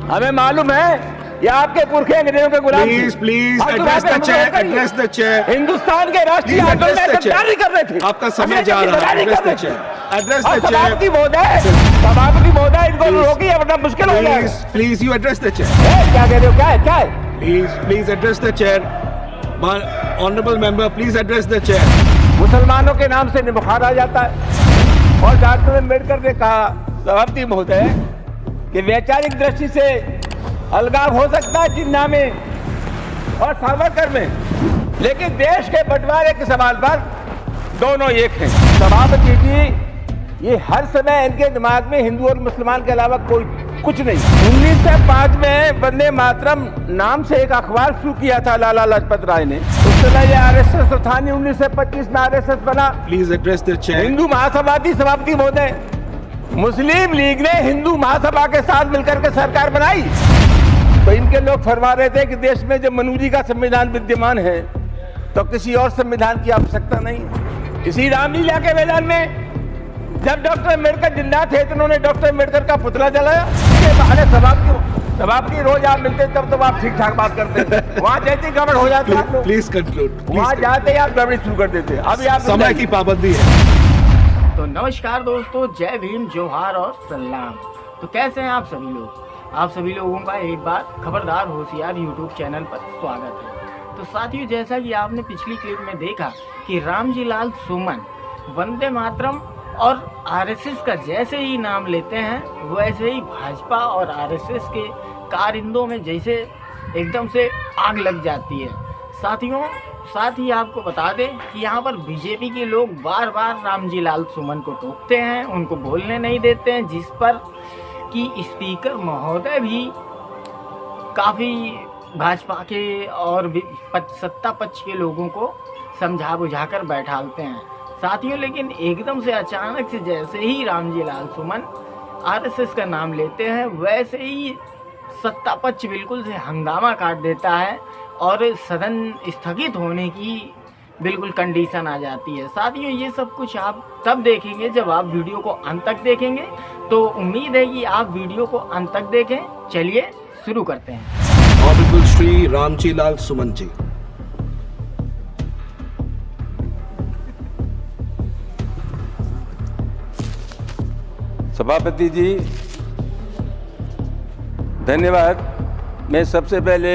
हमें मालूम है ये आपके पुरखे अंग्रेजों के गुलाम थे। प्लीज और एड्रेस द चेयर, तुम्हारे एड्रेस द चेयर। हिंदुस्तान के राष्ट्रीय आंदोलन में गद्दारी कर रहे थे। आपका समय जा रहा है। Address the chair, address the chair. सभापति महोदय इनको रोकिए वरना मुश्किल हो जाएगा। Please you address the chair. क्या कह रहे हो? क्या है? Please address the chair. Honourable member, please address the chair. मुसलमानों के नाम से बुखार आ जाता है। और डॉक्टर अम्बेडकर ने कहा सभापति महोदय कि वैचारिक दृष्टि से अलगाव हो सकता है जिन्ना में और सावरकर में, लेकिन देश के बंटवारे के सवाल पर दोनों एक हैं। सभापति जी, ये हर समय इनके दिमाग में हिंदू और मुसलमान के अलावा कोई कुछ नहीं। 1905 में वंदे मातरम नाम से एक अखबार शुरू किया था लाला लाजपत राय ने। उस समय ये आरएसएस था नहीं, 1925 में आरएसएस बना। Please address the chair. Hindu Mahasabha थी सभापति महोदय। मुस्लिम लीग ने हिंदू महासभा के साथ मिलकर के सरकार बनाई। तो इनके लोग फरमा रहे थे कि देश में जब मनु जी का संविधान विद्यमान है तो किसी और संविधान की आवश्यकता नहीं। इसी रामलीला के मैदान में जब डॉक्टर अम्बेडकर जिंदा थे तो उन्होंने डॉक्टर अम्बेडकर का पुतला जलाया। उसके बहाने सभापति रोज आप मिलते तब तो आप ठीक ठाक बात करते थे, वहाँ जैसे गड़बड़ हो जाती है। Please conclude. वहाँ जाते ही आप गड़बड़ी शुरू कर देते। अभी आप समय की पाबंदी है। तो नमस्कार दोस्तों, जय भीम, जोहार और सलाम। तो कैसे हैं आप सभी लोग? आप सभी लोगों का एक बार खबरदार होशियार यूट्यूब चैनल पर स्वागत है। तो साथियों, जैसा कि आपने पिछली क्लिप में देखा कि रामजी लाल सुमन वंदे मातरम और आरएसएस का जैसे ही नाम लेते हैं वैसे ही भाजपा और आरएसएस के कारिंदों में जैसे एकदम से आग लग जाती है। साथियों, साथ ही आपको बता दें कि यहाँ पर बीजेपी के लोग बार बार रामजी लाल सुमन को टोकते हैं, उनको बोलने नहीं देते हैं, जिस पर कि स्पीकर महोदय भी काफ़ी भाजपा के और सत्ता पक्ष के लोगों को समझा बुझाकर बैठालते हैं। साथियों, लेकिन एकदम से अचानक से जैसे ही रामजी लाल सुमन आरएसएस का नाम लेते हैं वैसे ही सत्ता पक्ष बिल्कुल से हंगामा काट देता है और सदन स्थगित होने की बिल्कुल कंडीशन आ जाती है। साथियों, ये सब कुछ आप तब देखेंगे जब आप वीडियो को अंत तक देखेंगे। तो उम्मीद है कि आप वीडियो को अंत तक देखें। चलिए शुरू करते हैं। ऑनरेबल श्री रामजी लाल सुमन जी। सभापति जी धन्यवाद। मैं सबसे पहले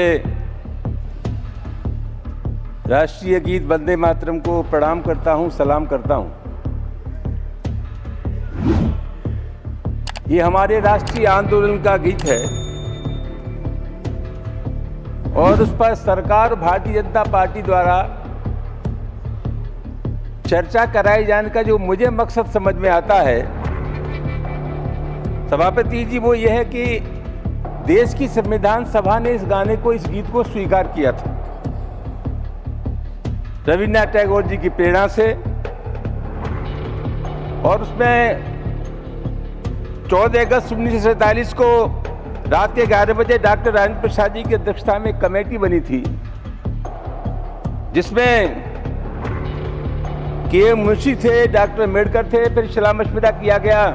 राष्ट्रीय गीत वंदे मातरम को प्रणाम करता हूं, सलाम करता हूं। ये हमारे राष्ट्रीय आंदोलन का गीत है और उस पर सरकार भारतीय जनता पार्टी द्वारा चर्चा कराए जाने का जो मुझे मकसद समझ में आता है सभापति जी, वो ये है कि देश की संविधान सभा ने इस गाने को, इस गीत को स्वीकार किया था रविन्द्रनाथ टैगोर जी की प्रेरणा से। और उसमें 14 अगस्त 1947 को रात के 11 बजे डॉक्टर राजेंद्र प्रसाद जी की अध्यक्षता में कमेटी बनी थी, जिसमें के मुंशी थे, डॉक्टर अम्बेडकर थे। फिर सलाह मशविरा किया गया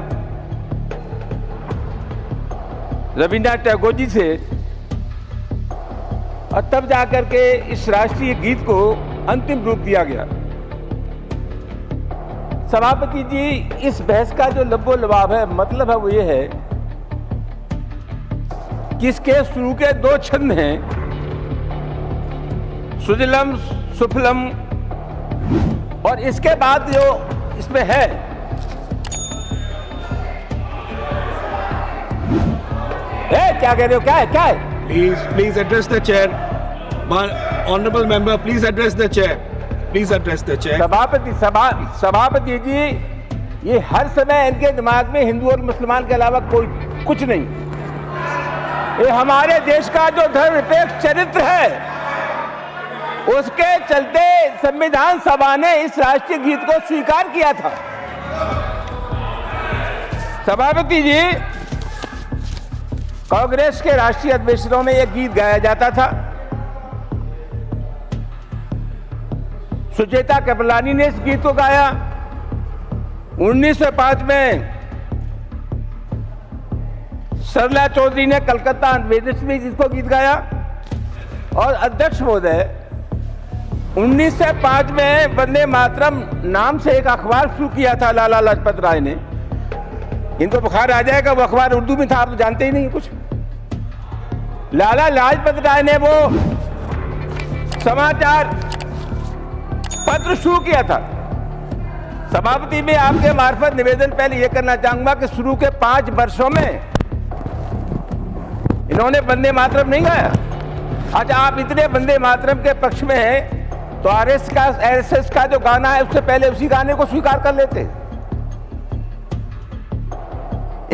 रविन्द्रनाथ टैगोर जी से और तब जाकर के इस राष्ट्रीय गीत को अंतिम रूप दिया गया। सभापति जी, इस बहस का जो लब्बो लबाब है, मतलब है वो ये है कि इसके शुरू के 2 छंद हैं, सुजलम सुफलम, और इसके बाद जो इसमें है क्या कह रहे हो? क्या है? Please address the chair. Honourable member, please address the chair. Please address the chair. सभापति जी, ये हर समय इनके दिमाग में हिंदू और मुसलमान के अलावा कोई कुछ नहीं। ये हमारे देश का जो धर्मनिरपेक्ष चरित्र है उसके चलते संविधान सभा ने इस राष्ट्रीय गीत को स्वीकार किया था। सभापति जी, कांग्रेस के राष्ट्रीय अधिवेशनों में यह गीत गाया जाता था। सुचेता कृपलानी ने इस गीत को गाया। 1905 में सरला चौधरी ने कलकत्ता वेदिस में जिसको गीत गाया। और अध्यक्ष महोदय 1905 में वंदे मातरम नाम से एक अखबार शुरू किया था लाला लाजपत राय ने। इनको बुखार आ जाएगा, वो अखबार उर्दू में था, आप तो जानते ही नहीं कुछ। लाला लाजपत राय ने वो समाचार पत्र शुरू किया था। सभापति में आपके मार्फत निवेदन पहले यह करना चाहूंगा कि शुरू के 5 वर्षों में इन्होंने वंदे मातरम नहीं गाया। अच्छा, आप इतने वंदे मातरम के पक्ष में हैं तो आरएसएस का जो गाना है उससे पहले उसी गाने को स्वीकार कर लेते।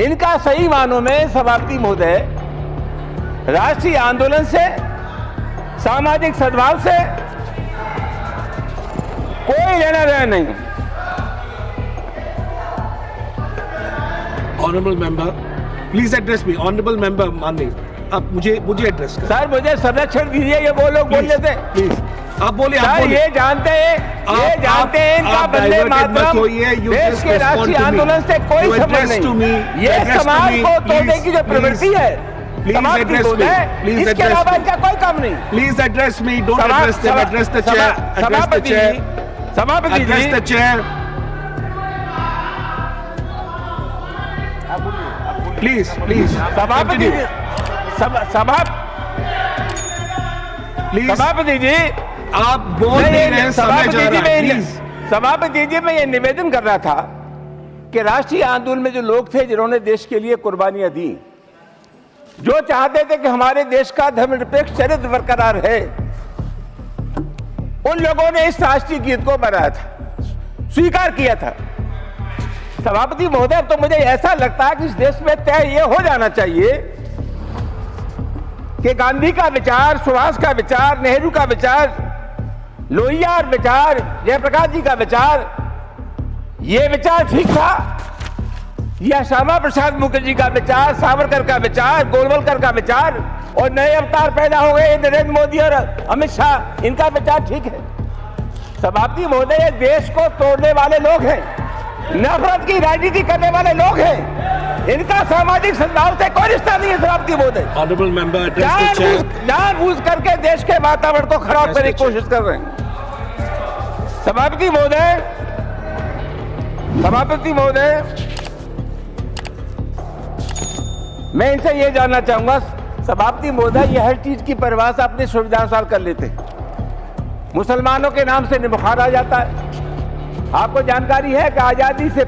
इनका सही मानों में सभापति महोदय राष्ट्रीय आंदोलन से, सामाजिक सद्भाव से कोई लेना देना नहीं। Honourable member please address me. Honourable member माननीय, आप मुझे एड्रेस करें। सर मुझे संरक्षण दीजिए, ये वो लोग बोल लेते हैं। प्लीज आप बोलिए। सर ये जानते हैं इनका वंदे मातरम देश के राष्ट्रीय आंदोलन से कोई संबंध नहीं। ये समाज को तोड़ने की जो प्रवृत्ति है, समाज की सोच है, इसके अलावा इनका कोई काम नहीं। Please address me, don't address them, address the chair, सभापति जी, एड्रेस द चेयर, प्लीज सभापति सभापति जी आप बोल नहीं रहे, समय जा रहा है, प्लीज। सभापति जी, मैं ये निवेदन कर रहा था कि राष्ट्रीय आंदोलन में जो लोग थे जिन्होंने देश के लिए कुर्बानियां दी, जो चाहते थे कि हमारे देश का धर्मनिरपेक्ष चरित्र बरकरार है, उन लोगों ने इस राष्ट्रीय गीत को बनाया था, स्वीकार किया था। सभापति महोदय, तो मुझे ऐसा लगता है कि इस देश में तय ये हो जाना चाहिए कि गांधी का विचार, सुभाष का विचार, नेहरू का विचार, लोहिया विचार, जयप्रकाश जी का विचार, ये विचार ठीक था, या श्यामा प्रसाद मुखर्जी का विचार, सावरकर का विचार, गोलवलकर का विचार, और नए अवतार पैदा हो गए नरेंद्र मोदी और अमित शाह, इनका विचार ठीक है। सभापति महोदय, देश को तोड़ने वाले लोग हैं, नफरत की राजनीति करने वाले लोग हैं, इनका सामाजिक सद्भाव से कोई रिश्ता नहीं है। सभापति महोदय, honourable member address the chair, जानबूझ करके देश के वातावरण को खराब करने की कोशिश कर रहे हैं। सभापति महोदय, मैं इनसे ये जानना चाहूंगा, सभापति महोदय, ये हर चीज की परिभाषा अपनी सुविधानुसार कर लेते हैं। मुसलमानों के नाम से बुखार आ जाता है। आपको जानकारी है कि आजादी से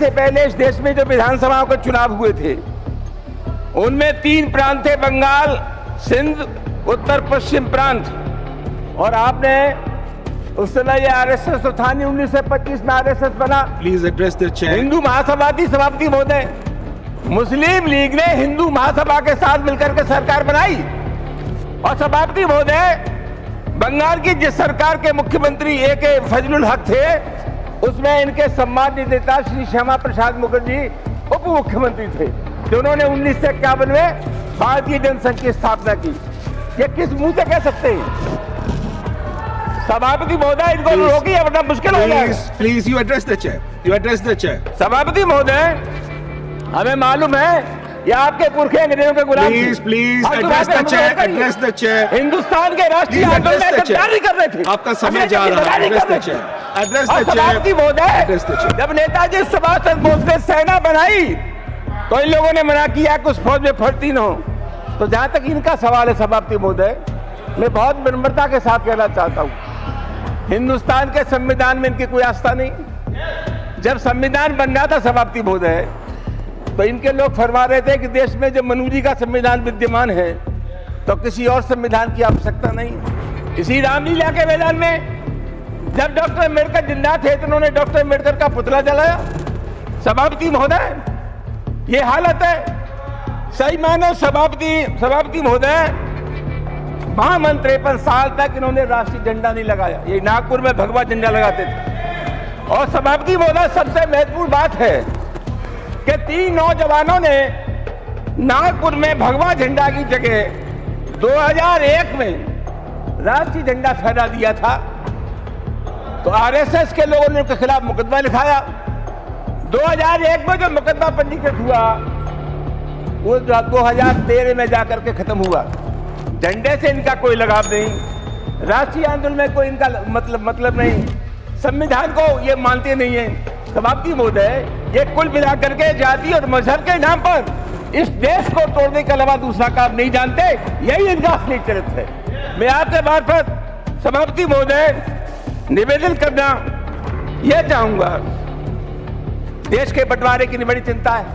पहले इस देश में जो विधानसभाओं के चुनाव हुए थे, उनमें 3 प्रांत थे, बंगाल, सिंध, उत्तर पश्चिम प्रांत। और आपने उस समय ये आरएसएस था नहीं, 1925 में आरएसएस बना। Please address the chair. Hindu Mahasabha थी सभापति महोदय, मुस्लिम लीग ने हिंदू महासभा के साथ मिलकर के सरकार बनाई। और सभापति महोदय, बंगाल की जिस सरकार के मुख्यमंत्री ए.के. फजलुल हक थे, उसमें इनके सम्मानित नेता श्री श्यामा प्रसाद मुखर्जी उप मुख्यमंत्री थे, जो उन्होंने 1951 में भारतीय जनसंघ की स्थापना की। ये किस मुंह से कह सकते हैं? सभापति महोदय, इनको रोकिए वरना मुश्किल हो जाएगा। Please you address the chair. सभापति महोदय, हमें मालूम है ये आपके पुरखे अंग्रेजों के गुलाम थे। Please address the chair. Hindustan के राष्ट्रीय आंदोलन में गद्दारी कर रहे थे। आपका समय जा रहा है। Address the chair. सभापति महोदय, जब नेताजी सुभाष चंद्र बोस ने सेना बनाई तो इन लोगों ने मना किया कि उस फौज में भर्ती न हो। तो जहां तक इनका सवाल है सभापति महोदय, मैं बहुत विनम्रता के साथ कहना चाहता हूं, हिंदुस्तान के संविधान में इनकी कोई आस्था नहीं। जब संविधान बन रहा था सभापति महोदय, तो इनके लोग फरमा रहे थे कि देश में जब मनु जी का संविधान विद्यमान है तो किसी और संविधान की आवश्यकता नहीं। इसी रामलीला के मैदान में जब डॉक्टर अम्बेडकर जिंदा थे तो उन्होंने डॉक्टर अम्बेडकर का पुतला जलाया। सभापति महोदय, ये हालत है। सही मानो सभापति महोदय, 53 साल तक इन्होंने राष्ट्रीय झंडा नहीं लगाया। ये नागपुर में भगवा झंडा लगाते थे। और सभापति महोदय, सबसे महत्वपूर्ण बात है कि 3 नौजवानों ने नागपुर में भगवा झंडा की जगह 2001 में राष्ट्रीय झंडा फहरा दिया था। तो आरएसएस के लोगों ने उनके खिलाफ मुकदमा लिखाया। 2001 में जो मुकदमा पंजीकृत हुआ वो 2013 में जाकर के खत्म हुआ। झंडे से इनका कोई लगाव नहीं, राष्ट्रीय आंदोलन में कोई इनका मतलब नहीं, संविधान को ये मानते नहीं है। समाप्ति महोदय, ये कुल मिलाकर के जाति और मजहब के नाम पर इस देश को तोड़ने के अलावा दूसरा काम नहीं जानते, यही इनका असली चरित्र है। मैं आपके मार्फत समाप्ति महोदय निवेदन करना यह चाहूंगा, देश के बंटवारे की बड़ी चिंता है।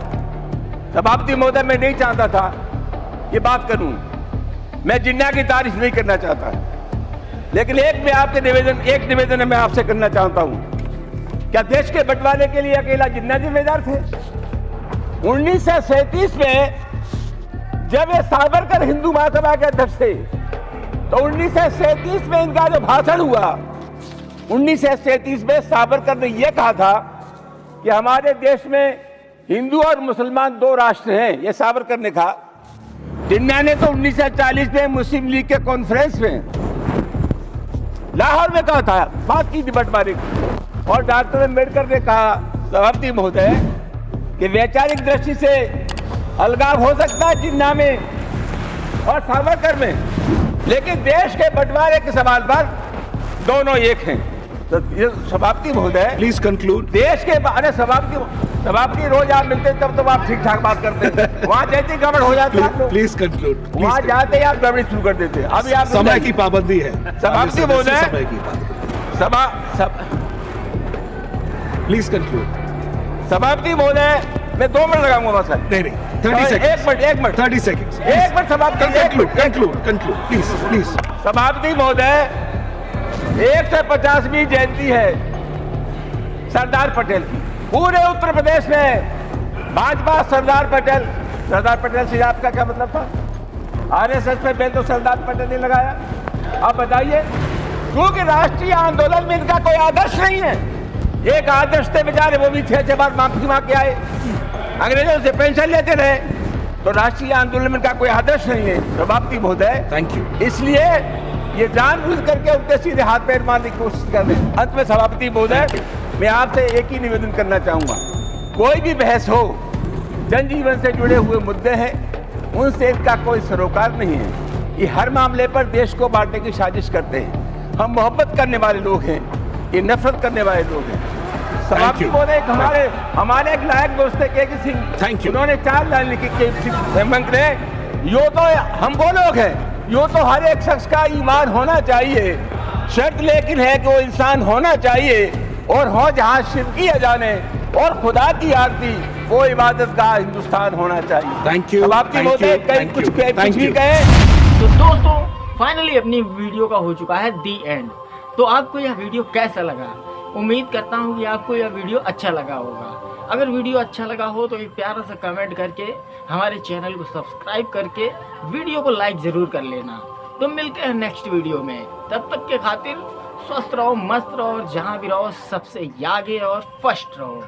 समाप्ति महोदय, मैं नहीं चाहता था ये बात करूं, मैं जिन्ना की तारीफ नहीं करना चाहता, लेकिन एक निवेदन मैं आपसे करना चाहता हूं। क्या देश के बंटवारे के लिए अकेला जिन्ना जिम्मेदार थे? 1937 में जब ये सावरकर हिंदू महासभा के अध्यक्ष थे, तो 1937 में इनका जो भाषण हुआ, 1937 में सावरकर ने यह कहा था कि हमारे देश में हिंदू और मुसलमान दो राष्ट्र हैं, यह सावरकर ने कहा। जिन्ना ने तो 1940 में मुस्लिम लीग के कॉन्फ्रेंस में लाहौर में कहा था, बात की थी बंटवारे की, और डॉक्टर अम्बेडकर ने कहा, समाप्ति महोदय, कि वैचारिक दृष्टि से अलगाव हो सकता है जिन्ना में और सावरकर में, लेकिन देश के बंटवारे के सवाल पर दोनों एक हैं। तो ये समाप्ति महोदय, प्लीज कंक्लूड। देश के बारे समाप्ति रोज आप मिलते तब तो आप ठीक ठाक बात करते हैं, वहाँ जैसे गड़बड़ हो जाती है प्लीज कंक्लूड। वहाँ जाते ही आप गड़बड़ी शुरू कर देते हैं। अभी आप समय की पाबंदी है समाप्ति महोदय, प्लीज कंक्लूड। समाप्ति महोदय, मैं 2 मिनट लगाऊंगा बस। नहीं 30 सेकंड्स। 1 minute 30 seconds. एक मिनट समाप्ति, कंक्लूड प्लीज। समाप्ति महोदय, 150वीं जयंती है सरदार पटेल की। पूरे उत्तर प्रदेश में भाजपा सरदार पटेल से आपका क्या मतलब था? आरएसएस पे बैन तो सरदार पटेल ने लगाया। आप बताइए, क्योंकि राष्ट्रीय आंदोलन में इनका कोई आदर्श नहीं है। एक आदर्श थे बेचारे, वो भी 6 बार माफी मांग के आए, अंग्रेजों से पेंशन लेते रहे, तो राष्ट्रीय आंदोलन में इनका कोई आदर्श नहीं है। समाप्ति महोदय, थैंक यू। इसलिए ये जानबूझ करके उनके सीधे हाथ पैर मारने की कोशिश कर रहे हैं। अंत में समाप्ति महोदय, मैं आपसे एक ही निवेदन करना चाहूंगा, कोई भी बहस हो, जनजीवन से जुड़े हुए मुद्दे हैं, उनसे इनका कोई सरोकार नहीं है। ये हर मामले पर देश को बांटने की साजिश करते हैं। हम मोहब्बत करने वाले लोग हैं, ये नफरत करने वाले लोग हैं। समाप्ति महोदय, हमारे एक लायक दोस्त है के सिंह, उन्होंने 4 लाइन लिखी के यो तो हम वो लोग हैं, यो तो हर एक शख्स का ईमान होना चाहिए, शर्त लेकिन है कि वो इंसान होना चाहिए, और हो जहाँ शिर्क किया जाने और खुदा की आरती, वो इबादत का हिंदुस्तान होना चाहिए। Thank you. समाप्ति महोदय, कुछ भी कहे। तो दोस्तों, फाइनली अपनी वीडियो का हो चुका है दी एंड। तो आपको यह वीडियो कैसा लगा? उम्मीद करता हूँ कि आपको यह वीडियो अच्छा लगा होगा। अगर वीडियो अच्छा लगा हो तो एक प्यारा सा कमेंट करके हमारे चैनल को सब्सक्राइब करके वीडियो को लाइक ज़रूर कर लेना। तो मिलते हैं नेक्स्ट वीडियो में, तब तक के खातिर स्वस्थ रहो, मस्त रहो, और जहाँ भी रहो सबसे आगे और फर्स्ट रहो।